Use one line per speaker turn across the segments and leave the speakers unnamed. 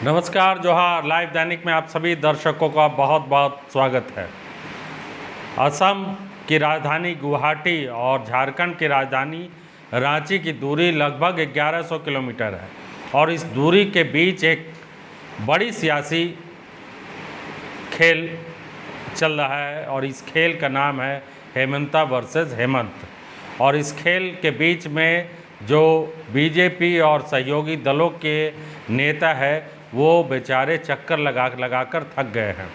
नमस्कार, जोहार। लाइव दैनिक में आप सभी दर्शकों का बहुत बहुत स्वागत है। असम की राजधानी गुवाहाटी और झारखंड की राजधानी रांची की दूरी लगभग 1100 किलोमीटर है और इस दूरी के बीच एक बड़ी सियासी खेल चल रहा है और इस खेल का नाम है हेमंता वर्सेस हेमंत। और इस खेल के बीच में जो बीजेपी और सहयोगी दलों के नेता है वो बेचारे चक्कर लगा कर थक गए हैं।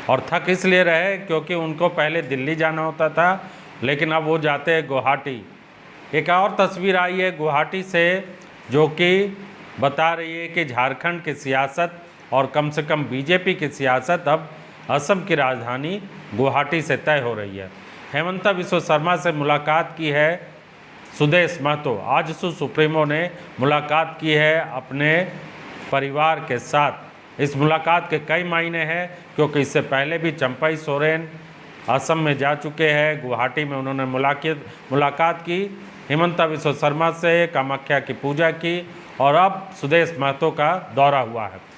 और थक इसलिए रहे क्योंकि उनको पहले दिल्ली जाना होता था, लेकिन अब वो जाते हैं गुवाहाटी। एक और तस्वीर आई है गुवाहाटी से जो कि बता रही है कि झारखंड की सियासत और कम से कम बीजेपी की सियासत अब असम की राजधानी गुवाहाटी से तय हो रही है। हेमंता बिस्वा शर्मा से मुलाकात की है सुदेश महतो। आजसू सुप्रीमो ने मुलाकात की है अपने परिवार के साथ। इस मुलाकात के कई मायने हैं क्योंकि इससे पहले भी चंपई सोरेन असम में जा चुके हैं। गुवाहाटी में उन्होंने मुलाकात की हेमंता बिस्वा शर्मा से, कामाख्या की पूजा की और अब सुदेश महतो का दौरा हुआ है।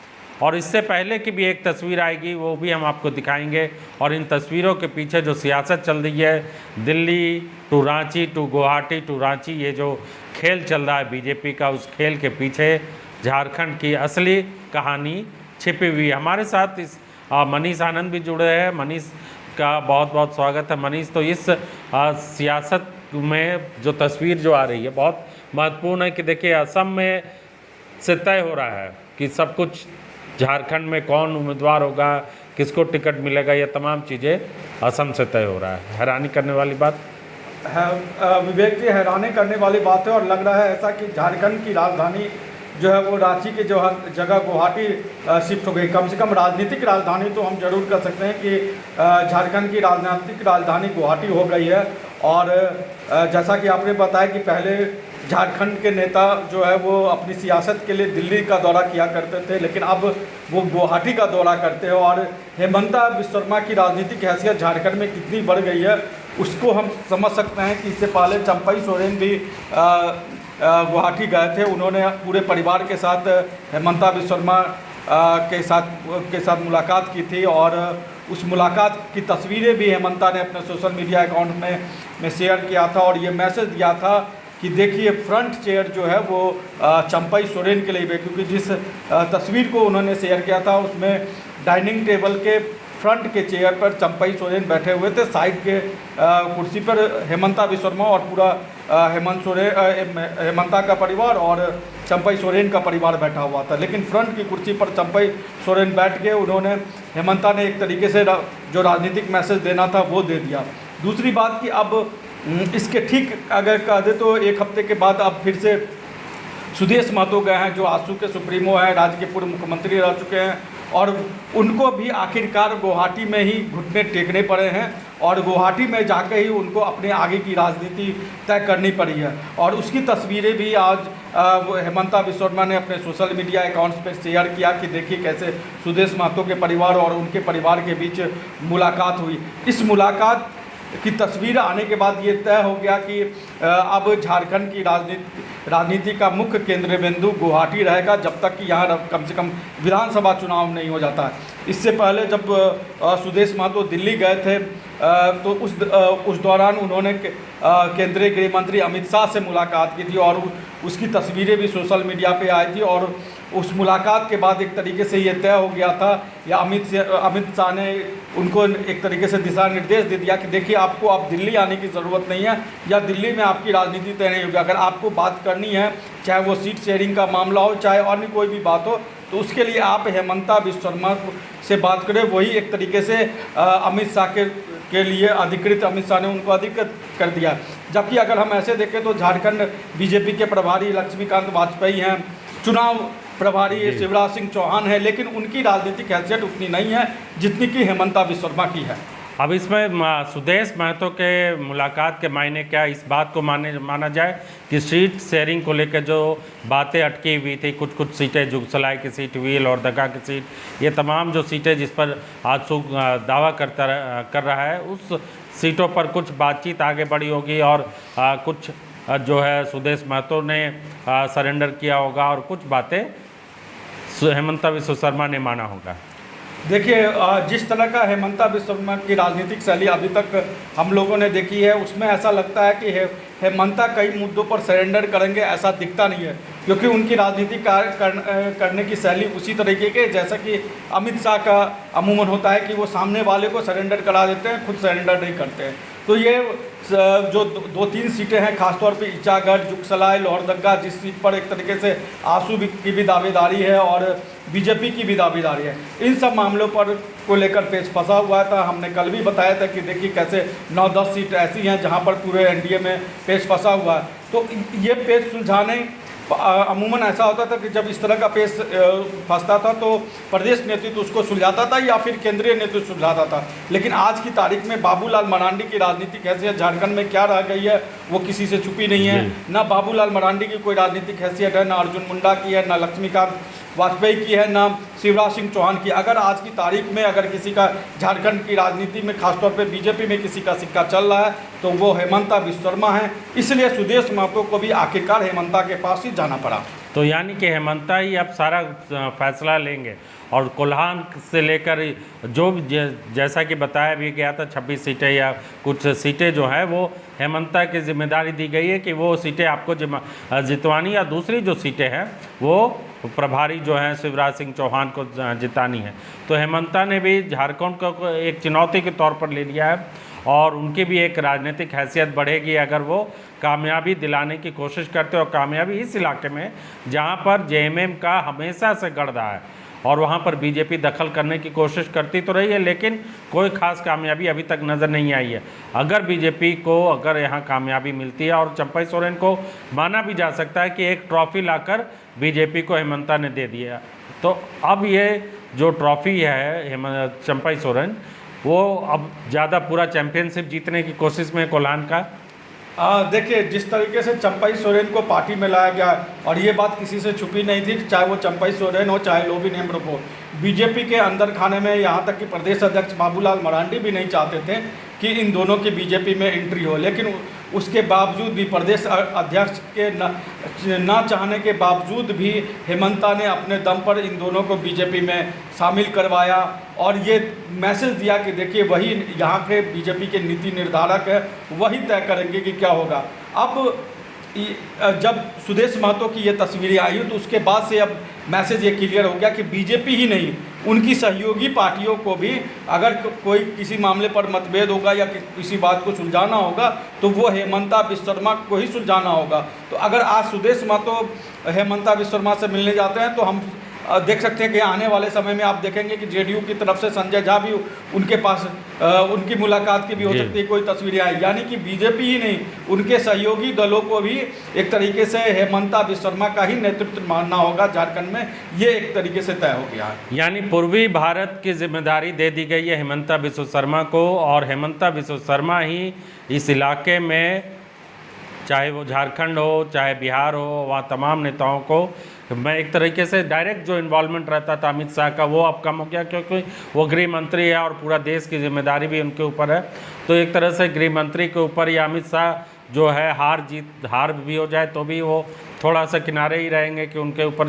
और इससे पहले की भी एक तस्वीर आएगी, वो भी हम आपको दिखाएंगे। और इन तस्वीरों के पीछे जो सियासत चल रही है, Delhi to Ranchi to Guwahati to Ranchi, ये जो खेल चल रहा है बीजेपी का, उस खेल के पीछे झारखंड की असली कहानी छिपी हुई है। हमारे साथ इस मनीष आनंद भी जुड़े हैं। मनीष का बहुत बहुत स्वागत है। मनीष, तो इस सियासत में जो तस्वीर जो आ रही है बहुत महत्वपूर्ण है कि देखिए असम में से तय हो रहा है कि सब कुछ झारखंड में कौन उम्मीदवार होगा, किसको टिकट मिलेगा, ये तमाम चीज़ें असम से तय हो रहा है। हैरानी करने वाली बात
है विवेक जी, हैरानी करने वाली बात है। और लग रहा है ऐसा कि झारखंड की राजधानी जो है वो रांची के जो जगह गुवाहाटी शिफ्ट हो गई। कम से कम राजनीतिक राजधानी तो हम जरूर कर सकते हैं कि झारखंड की राजनीतिक राजधानी गुवाहाटी हो गई है। और जैसा कि आपने बताया कि पहले झारखंड के नेता जो है वो अपनी सियासत के लिए दिल्ली का दौरा किया करते थे, लेकिन अब वो गुवाहाटी का दौरा करते हैं। और हेमंता बिस्वा शर्मा की राजनीतिक हैसियत झारखंड में कितनी बढ़ गई है उसको हम समझ सकते हैं कि इससे पहले चंपई सोरेन भी गुवाहाटी गए थे। उन्होंने पूरे परिवार के साथ हेमंता बिस्वा शर्मा के साथ मुलाकात की थी और उस मुलाकात की तस्वीरें भी हेमंता ने अपने सोशल मीडिया अकाउंट में शेयर किया था और ये मैसेज दिया था कि देखिए फ्रंट चेयर जो है वो चंपई सोरेन के लिए भी, क्योंकि जिस तस्वीर को उन्होंने शेयर किया था उसमें डाइनिंग टेबल के फ्रंट के चेयर पर चंपई सोरेन बैठे हुए थे, साइड के कुर्सी पर हेमंता बिस्वा शर्मा और पूरा हेमंता का परिवार और चंपई सोरेन का परिवार बैठा हुआ था। लेकिन फ्रंट की कुर्सी पर चंपई सोरेन बैठ के उन्होंने हेमंता ने एक तरीके से जो राजनीतिक मैसेज देना था वो दे दिया। दूसरी बात कि अब इसके ठीक अगर कह दे तो एक हफ्ते के बाद अब फिर से सुदेश महतो गए हैं जो आजसू के सुप्रीमो हैं, राज्य के पूर्व मुख्यमंत्री रह चुके हैं और उनको भी आखिरकार गुवाहाटी में ही घुटने टेकने पड़े हैं और गुवाहाटी में जाकर ही उनको अपने आगे की राजनीति तय करनी पड़ी है। और उसकी तस्वीरें भी आज हेमंता बिस्वा शर्मा ने अपने सोशल मीडिया अकाउंट्स पर शेयर किया कि देखिए कैसे सुदेश महतो के परिवार और उनके परिवार के बीच मुलाकात हुई। इस मुलाकात की तस्वीर आने के बाद ये तय हो गया कि अब झारखंड की राजनीति का मुख्य केंद्र बिंदु गुवाहाटी रहेगा जब तक कि यहाँ कम से कम विधानसभा चुनाव नहीं हो जाता है। इससे पहले जब सुदेश महतो दिल्ली गए थे तो उस दौरान उन्होंने केंद्रीय गृह मंत्री अमित शाह से मुलाकात की थी और उसकी तस्वीरें भी सोशल मीडिया पे आई थी। और उस मुलाकात के बाद एक तरीके से ये तय हो गया था या अमित शाह ने उनको एक तरीके से दिशा निर्देश दे दिया कि देखिए आपको अब दिल्ली आने की ज़रूरत नहीं है या दिल्ली में आपकी राजनीति तय नहीं होगी। अगर आपको बात करनी है, चाहे वो सीट शेयरिंग का मामला हो, चाहे अन्य कोई भी बात हो, तो उसके लिए आप हेमंता बिस्वा शर्मा से बात करें। वही एक तरीके से अमित शाह के लिए अधिकृत, अमित शाह ने उनको अधिकृत कर दिया। जबकि अगर हम ऐसे देखें तो झारखंड बीजेपी के प्रभारी लक्ष्मीकांत वाजपेयी हैं, चुनाव प्रभारी शिवराज सिंह चौहान है, लेकिन उनकी राजनीतिक हैसियत उतनी नहीं है जितनी कि हेमंता बिस्वा शर्मा की है।
अब इसमें सुदेश महतो के मुलाकात के मायने क्या, इस बात को माना जाए कि सीट शेयरिंग को लेकर जो बातें अटकी हुई थी, कुछ सीटें जुगसलाई की सीट, व्हील और दगा की सीट, ये तमाम जो सीटें जिस पर आजसू दावा कर रहा है, उस सीटों पर कुछ बातचीत आगे बढ़ी होगी और कुछ जो है सुदेश महतो ने सरेंडर किया होगा और कुछ बातें हेमंता विश्व शर्मा ने माना होगा?
देखिए, जिस तरह का हेमंता विश्व शर्मा की राजनीतिक शैली अभी तक हम लोगों ने देखी है, उसमें ऐसा लगता है कि हेमंता कई मुद्दों पर सरेंडर करेंगे, ऐसा दिखता नहीं है, क्योंकि उनकी राजनीतिक कार्य करने की शैली उसी तरीके के जैसा कि अमित शाह का अमूमन होता है कि वो सामने वाले को सरेंडर करा देते हैं, खुद सरेंडर नहीं करते हैं। तो ये जो 2-3 सीटें हैं, खासतौर पे ईचागढ़, जुगसलाई, लोहरदगा, जिस सीट पर एक तरीके से आसू की भी दावेदारी है और बीजेपी की भी दावेदारी है, इन सब मामलों पर को लेकर पेच फंसा हुआ था। हमने कल भी बताया था कि देखिए कैसे 9-10 सीट ऐसी हैं जहां पर पूरे एनडीए में पेच फंसा हुआ है। तो ये पेच सुलझाने अमूमन ऐसा होता था कि जब इस तरह का पेच फंसता था तो प्रदेश नेतृत्व उसको सुलझाता था या फिर केंद्रीय नेतृत्व सुलझाता था। लेकिन आज की तारीख में बाबूलाल मरांडी की राजनीतिक हैसियत झारखंड में क्या रह गई है वो किसी से छुपी नहीं है। ना बाबूलाल मरांडी की कोई राजनीतिक हैसियत है, ना अर्जुन मुंडा की है, ना लक्ष्मीकांत वाजपेयी की है, ना शिवराज सिंह चौहान की। अगर आज की तारीख में अगर किसी का झारखंड की राजनीति में खासतौर पे बीजेपी में किसी का सिक्का चल रहा है तो वो हेमंता विश्व शर्मा है। इसलिए सुदेश महतो को भी आखिरकार हेमंता के पास ही जाना पड़ा।
तो यानी कि हेमंता ही अब सारा फैसला लेंगे और कोल्हान से लेकर जो जैसा कि बताया भी गया था 26 सीटें या कुछ सीटें जो है वो हेमंता की जिम्मेदारी दी गई है कि वो सीटें आपको जितवानी, या दूसरी जो सीटें हैं वो प्रभारी जो हैं शिवराज सिंह चौहान को जितानी है। तो हेमंता ने भी झारखंड को एक चुनौती के तौर पर ले लिया है और उनकी भी एक राजनीतिक हैसियत बढ़ेगी अगर वो कामयाबी दिलाने की कोशिश करते और कामयाबी इस इलाके में जहां पर जेएमएम का हमेशा से गढ़ रहा है और वहां पर बीजेपी दखल करने की कोशिश करती तो रही है, लेकिन कोई खास कामयाबी अभी तक नज़र नहीं आई है। अगर बीजेपी को अगर यहाँ कामयाबी मिलती है और चंपई सोरेन को माना भी जा सकता है कि एक ट्रॉफी लाकर बीजेपी को हेमंता ने दे दिया, तो अब ये जो ट्रॉफी है चंपई सोरेन वो अब ज़्यादा पूरा चैंपियनशिप जीतने की कोशिश में कोल्हान का।
देखिए, जिस तरीके से चंपई सोरेन को पार्टी में लाया गया और ये बात किसी से छुपी नहीं थी, चाहे वो चंपई सोरेन हो चाहे लोबिन हेम्ब्रोक हो, बीजेपी के अंदर खाने में यहाँ तक कि प्रदेश अध्यक्ष बाबूलाल मरांडी भी नहीं चाहते थे कि इन दोनों की बीजेपी में एंट्री हो। लेकिन उसके बावजूद भी प्रदेश अध्यक्ष के ना चाहने के बावजूद भी हेमंता ने अपने दम पर इन दोनों को बीजेपी में शामिल करवाया और ये मैसेज दिया कि देखिए वही यहाँ के बीजेपी के नीति निर्धारक है, वही तय करेंगे कि क्या होगा। अब जब सुदेश महतो की ये तस्वीरें आई तो उसके बाद से अब मैसेज ये क्लियर हो गया कि बीजेपी ही नहीं, उनकी सहयोगी पार्टियों को भी अगर कोई किसी मामले पर मतभेद होगा या किसी बात को सुलझाना होगा तो वो हेमंता विश्व शर्मा को ही सुलझाना होगा। तो अगर आज सुदेश महतो हेमंता विश्व शर्मा से मिलने जाते हैं तो हम देख सकते हैं कि आने वाले समय में आप देखेंगे कि जेडीयू की तरफ से संजय झा भी उनके पास उनकी मुलाकात की भी हो सकती है, कोई तस्वीरें आई। यानी कि बीजेपी ही नहीं, उनके सहयोगी दलों को भी एक तरीके से हेमंता विश्व शर्मा का ही नेतृत्व मानना होगा झारखंड में, ये एक तरीके से तय हो गया है।
यानी पूर्वी भारत की जिम्मेदारी दे दी गई है हेमंता विश्व शर्मा को और हेमंता विश्व शर्मा ही इस इलाके में, चाहे वो झारखंड हो चाहे बिहार हो, वहाँ तमाम नेताओं को मैं एक तरीके से डायरेक्ट जो इन्वॉल्वमेंट रहता था अमित शाह का वो अब कम हो गया, क्योंकि वो गृह मंत्री है और पूरा देश की जिम्मेदारी भी उनके ऊपर है। तो एक तरह से गृह मंत्री के ऊपर या अमित शाह जो है हार भी हो जाए तो भी वो थोड़ा सा किनारे ही रहेंगे कि उनके ऊपर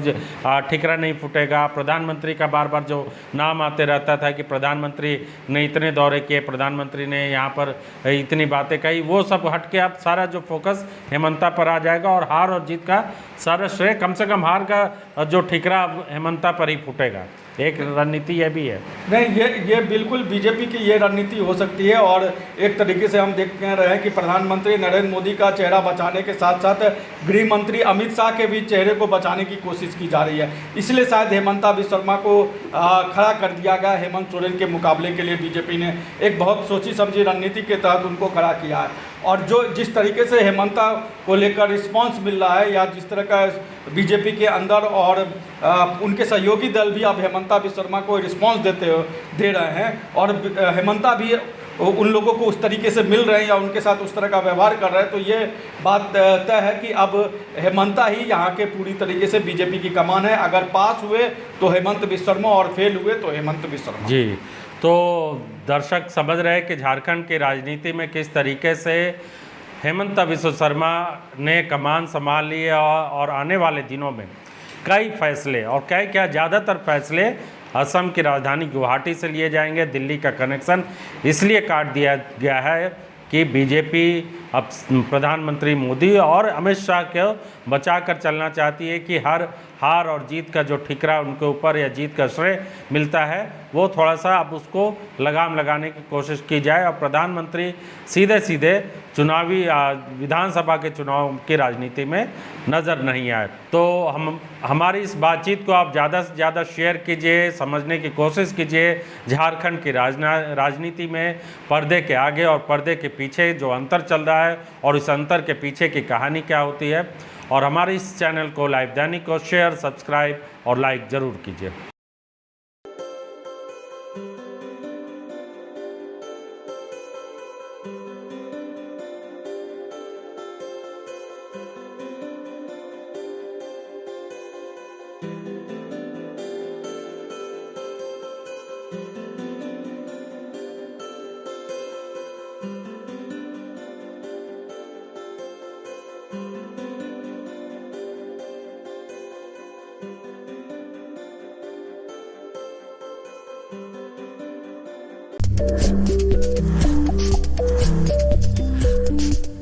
ठिकरा नहीं फूटेगा। प्रधानमंत्री का बार बार जो नाम आते रहता था कि प्रधानमंत्री ने इतने दौरे किए, प्रधानमंत्री ने यहाँ पर इतनी बातें कही, वो सब हट के अब सारा जो फोकस हेमंता पर आ जाएगा और हार और जीत का सारा श्रेय, कम से कम हार का जो ठिकरा हेमंता पर ही फूटेगा। एक रणनीति ये भी है।
नहीं, ये बिल्कुल बीजेपी की ये रणनीति हो सकती है और एक तरीके से हम देख रहे हैं कि प्रधानमंत्री नरेंद्र मोदी का चेहरा बचाने के साथ साथ गृह मंत्री अमित शाह के भी चेहरे को बचाने की कोशिश की जा रही है। इसलिए शायद हेमंता विश्व शर्मा को खड़ा कर दिया गया। हेमंत सोरेन के मुकाबले के लिए बीजेपी ने एक बहुत सोची समझी रणनीति के तहत उनको खड़ा किया है और जो जिस तरीके से हेमंता को लेकर रिस्पांस मिल रहा है या जिस तरह का बीजेपी के अंदर और उनके सहयोगी दल भी अब हेमंता विश्व शर्मा को रिस्पांस दे रहे हैं और हेमंता भी उन लोगों को उस तरीके से मिल रहे हैं या उनके साथ उस तरह का व्यवहार कर रहे हैं, तो ये बात तय है कि अब हेमंता ही यहाँ के पूरी तरीके से बीजेपी की कमान है। अगर पास हुए तो हेमंत विश्व शर्मा और फेल हुए तो हेमंत विश्व शर्मा।
जी, तो दर्शक समझ रहे हैं कि झारखंड की राजनीति में किस तरीके से हेमंता विश्व शर्मा ने कमान संभाल ली है और आने वाले दिनों में कई फैसले और क्या ज़्यादातर फैसले असम की राजधानी गुवाहाटी से लिए जाएंगे। दिल्ली का कनेक्शन इसलिए काट दिया गया है कि बीजेपी अब प्रधानमंत्री मोदी और अमित शाह को बचाकर चलना चाहती है कि हर हार और जीत का जो ठिकरा उनके ऊपर या जीत का श्रेय मिलता है वो थोड़ा सा अब उसको लगाम लगाने की कोशिश की जाए और प्रधानमंत्री सीधे सीधे चुनावी विधानसभा के चुनाव की राजनीति में नज़र नहीं आए। तो हमारी इस बातचीत को आप ज़्यादा से ज़्यादा शेयर कीजिए, समझने की कोशिश कीजिए झारखंड की राजनीति में पर्दे के आगे और पर्दे के पीछे जो अंतर चल रहा है और इस अंतर के पीछे की कहानी क्या होती है। और हमारे इस चैनल को लाइव दैनिक को शेयर, सब्सक्राइब और लाइक ज़रूर कीजिए।
Thank you.